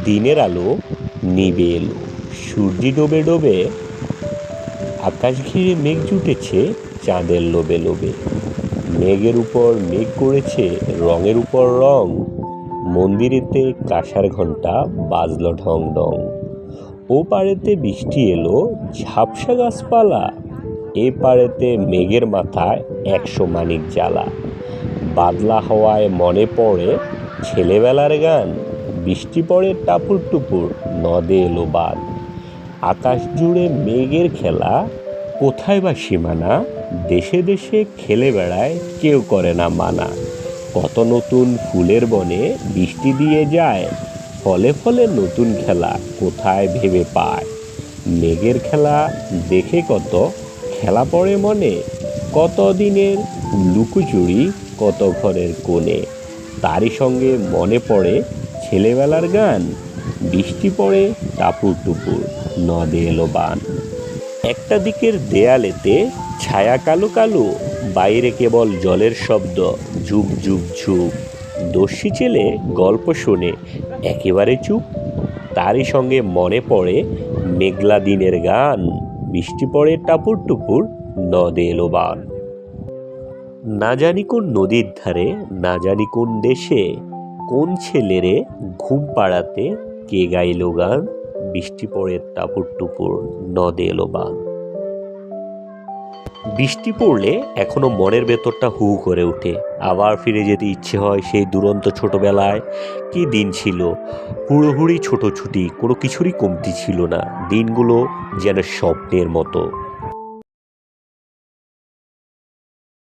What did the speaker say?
দিনের আলো নিভে এলো, সূর্য ডোবে ডোবে, আকাশ ঘিরে মেঘ জুটেছে চাঁদের লোবে লোবে। মেঘের উপর মেঘ করেছে রঙের উপর রং, মন্দিরেতে কাঁসার ঘণ্টা বাজলো ঢং ঢং। ও পাড়েতে বৃষ্টি এলো ঝাপসা গাছপালা, এ পাড়েতে মেঘের মাথায় 100 মানিক জ্বালা। বাদলা হওয়ায় মনে পড়ে ছেলেবেলার গান, বৃষ্টি পড়ে টাপুর টুপুর, নদে এলো বান। আকাশ জুড়ে মেঘের খেলা, কোথায় বা সীমানা, দেশে দেশে খেলে বেড়ায় কেউ করে না মানা। কত নতুন ফুলের বনে বৃষ্টি দিয়ে যায়, ফলে ফলে নতুন খেলা কোথায় ভেবে পায়। মেঘের খেলা দেখে কত খেলা পড়ে মনে, কত দিনের লুকোচুরি কত ঘরের কোণে। তারই সঙ্গে মনে পড়ে ছেলেবেলার গান, বৃষ্টি পড়ে টাপুর টুপুর, নদে এলো বান। একটা দিকের দেয়ালেতে ছায়া কালো কালো, বাইরে কেবল জলের শব্দ ঝুপ ঝুপ ঝুপ। দস্যি ছেলে গল্প শোনে একেবারে চুপ, তারই সঙ্গে মনে পড়ে মেঘলা দিনের গান, বৃষ্টি পড়ে টাপুর টুপুর, নদে এলো বান। না জানি কোন নদীর ধারে, না জানি কোন দেশে, কোন ছেলেরে ঘুম পাড়াতে কে গাইলো গান, বৃষ্টি পড়ে টাপুর টুপুর, নদে এলো বান। বৃষ্টি পড়লে এখনো মনের ভেতরটা হু হু করে ওঠে, আবার ফিরে যেতে ইচ্ছে হয় সেই দুরন্ত ছোটবেলায়। কি দিন ছিল, হুড়োহুড়ি ছোটোছুটি, কোনো কিছুরই কমতি ছিল না, দিনগুলো যেন স্বপ্নের মতো।